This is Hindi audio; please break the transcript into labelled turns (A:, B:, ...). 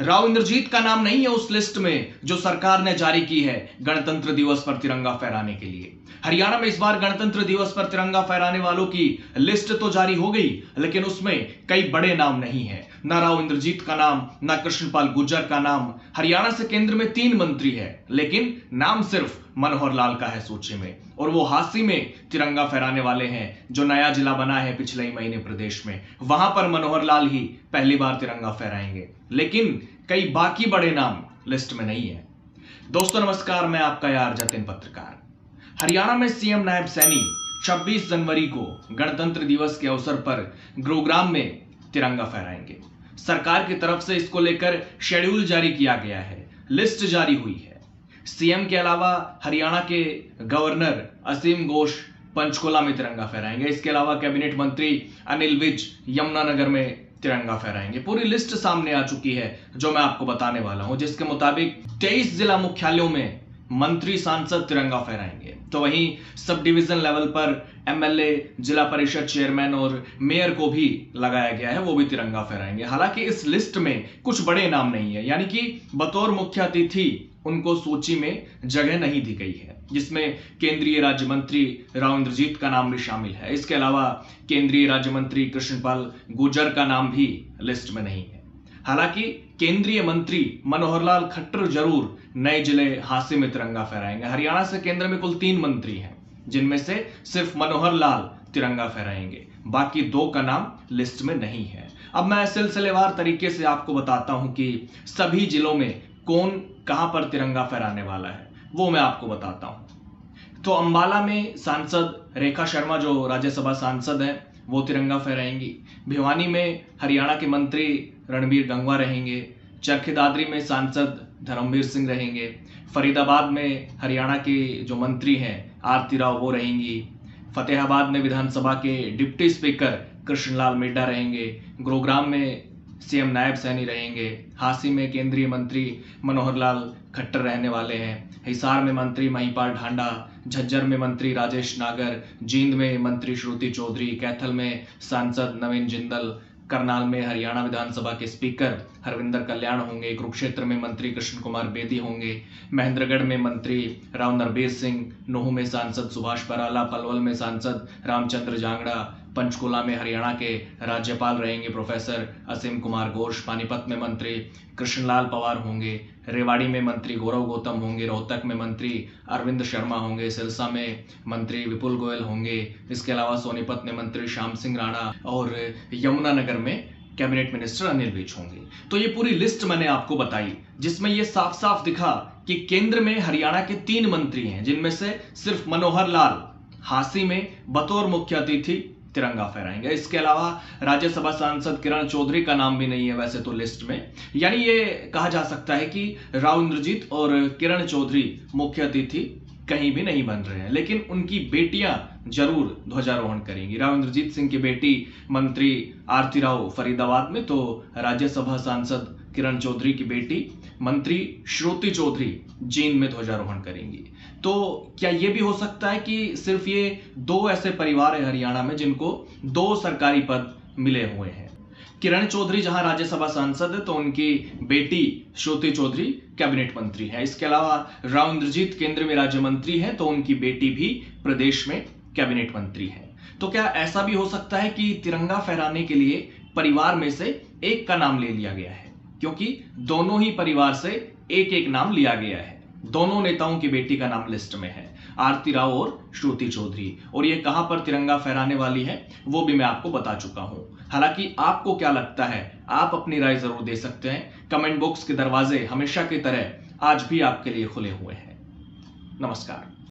A: राव इंद्रजीत का नाम नहीं है उस लिस्ट में जो सरकार ने जारी की है गणतंत्र दिवस पर तिरंगा फहराने के लिए। हरियाणा में इस बार गणतंत्र दिवस पर तिरंगा फहराने वालों की लिस्ट तो जारी हो गई, लेकिन उसमें कई बड़े नाम नहीं है। ना राव इंद्रजीत का नाम, ना कृष्णपाल गुर्जर का नाम। हरियाणा से केंद्र में 3 मंत्री है, लेकिन नाम सिर्फ मनोहर लाल का है सूची में, और वो हांसी में तिरंगा फहराने वाले हैं। जो नया जिला बना है पिछले ही महीने प्रदेश में, वहां पर मनोहर लाल ही पहली बार तिरंगा फहराएंगे, लेकिन कई बाकी बड़े नाम लिस्ट में नहीं है। दोस्तों नमस्कार, मैं आपका यार जतिन पत्रकार। हरियाणा में सीएम नायब सैनी 26 जनवरी को गणतंत्र दिवस के अवसर पर गुरुग्राम में तिरंगा फहराएंगे। सरकार की तरफ से इसको लेकर शेड्यूल जारी किया गया है, लिस्ट जारी हुई है। सीएम के अलावा हरियाणा के गवर्नर असीम घोष पंचकुला में तिरंगा फहराएंगे। इसके अलावा कैबिनेट मंत्री अनिल विज यमुनानगर में तिरंगा फहराएंगे। पूरी लिस्ट सामने आ चुकी है जो मैं आपको बताने वाला हूं, जिसके मुताबिक 23 जिला मुख्यालयों में मंत्री सांसद तिरंगा फहराएंगे। तो वहीं सब डिवीजन लेवल पर एमएलए, जिला परिषद चेयरमैन और मेयर को भी लगाया गया है, वो भी तिरंगा फहराएंगे। हालांकि इस लिस्ट में कुछ बड़े नाम नहीं है, यानी कि बतौर मुख्य अतिथि उनको सूची में जगह नहीं दी गई है, जिसमें केंद्रीय राज्य मंत्री राव इंद्रजीत का नाम भी शामिल है। इसके अलावा केंद्रीय राज्य मंत्री कृष्णपाल गुर्जर का नाम भी लिस्ट में नहीं है। हालांकि केंद्रीय मंत्री मनोहर लाल खट्टर जरूर नए जिले हांसी में तिरंगा फहराएंगे। हरियाणा से केंद्र में कुल 3 मंत्री हैं, जिनमें से सिर्फ मनोहर लाल तिरंगा फहराएंगे, बाकी 2 का नाम लिस्ट में नहीं है। अब मैं सिलसिलेवार तरीके से आपको बताता हूं कि सभी जिलों में कौन कहां पर तिरंगा फहराने वाला है, वो मैं आपको बताता हूं। तो अंबाला में सांसद रेखा शर्मा जो राज्यसभा सांसद हैं, वो तिरंगा फहराएंगी। भिवानी में हरियाणा के मंत्री रणबीर गंगवा रहेंगे। चरखी दादरी में सांसद धर्मवीर सिंह रहेंगे। फरीदाबाद में हरियाणा के जो मंत्री हैं आरती राव, वो रहेंगी। फतेहाबाद में विधानसभा के डिप्टी स्पीकर कृष्णलाल मिड्डा रहेंगे। गुरुग्राम में सीएम नायब सैनी रहेंगे। हांसी में केंद्रीय मंत्री मनोहर लाल खट्टर रहने वाले हैं। हिसार में मंत्री महिपाल ढांडा, झज्जर में मंत्री राजेश नागर, जींद में मंत्री श्रुति चौधरी, कैथल में सांसद नवीन जिंदल, करनाल में हरियाणा विधानसभा के स्पीकर हरविंदर कल्याण होंगे। कुरुक्षेत्र में मंत्री कृष्ण कुमार बेदी होंगे। महेंद्रगढ़ में मंत्री राव नरबीर सिंह, नूंह में सांसद सुभाष बराला, पलवल में सांसद रामचंद्र जांगड़ा, पंचकुला में हरियाणा के राज्यपाल रहेंगे प्रोफेसर असीम कुमार घोष, पानीपत में मंत्री कृष्णलाल पवार होंगे, रेवाड़ी में मंत्री गौरव गौतम होंगे, रोहतक में मंत्री अरविंद शर्मा होंगे, सिरसा में मंत्री विपुल गोयल होंगे। इसके अलावा सोनीपत में मंत्री श्याम सिंह राणा और यमुनानगर में कैबिनेट मिनिस्टर अनिल विज होंगे। तो ये पूरी लिस्ट मैंने आपको बताई, जिसमें ये साफ साफ दिखा कि केंद्र में हरियाणा के 3 मंत्री हैं, जिनमें से सिर्फ मनोहर लाल हांसी में बतौर मुख्य अतिथि तिरंगा फहराएंगे। इसके अलावा राज्यसभा सांसद किरण चौधरी का नाम भी नहीं है वैसे तो लिस्ट में। यानी ये कहा जा सकता है कि राव इंद्रजीत और किरण चौधरी मुख्य अतिथि कहीं भी नहीं बन रहे हैं, लेकिन उनकी बेटियां जरूर ध्वजारोहण करेंगी। राव इंद्रजीत सिंह की बेटी मंत्री आरती राव फरीदाबाद में, तो राज्यसभा सांसद किरण चौधरी की बेटी मंत्री श्रुति चौधरी जींद में ध्वजारोहण करेंगी। तो क्या यह भी हो सकता है कि सिर्फ ये 2 ऐसे परिवार है हरियाणा में जिनको 2 सरकारी पद मिले हुए हैं? किरण चौधरी जहां राज्यसभा सांसद है, तो उनकी बेटी श्रुति चौधरी कैबिनेट मंत्री है। इसके अलावा राव इंद्रजीत केंद्र में राज्य मंत्री है, तो उनकी बेटी भी प्रदेश में कैबिनेट मंत्री है। तो क्या ऐसा भी हो सकता है कि तिरंगा फहराने के लिए परिवार में से एक का नाम ले लिया गया है, क्योंकि दोनों ही परिवार से एक एक नाम लिया गया है। दोनों नेताओं की बेटी का नाम लिस्ट में है, आरती राव और श्रुति चौधरी, और ये कहां पर तिरंगा फहराने वाली है वो भी मैं आपको बता चुका हूं। हालांकि आपको क्या लगता है, आप अपनी राय जरूर दे सकते हैं। कमेंट बॉक्स के दरवाजे हमेशा की तरह आज भी आपके लिए खुले हुए हैं। नमस्कार।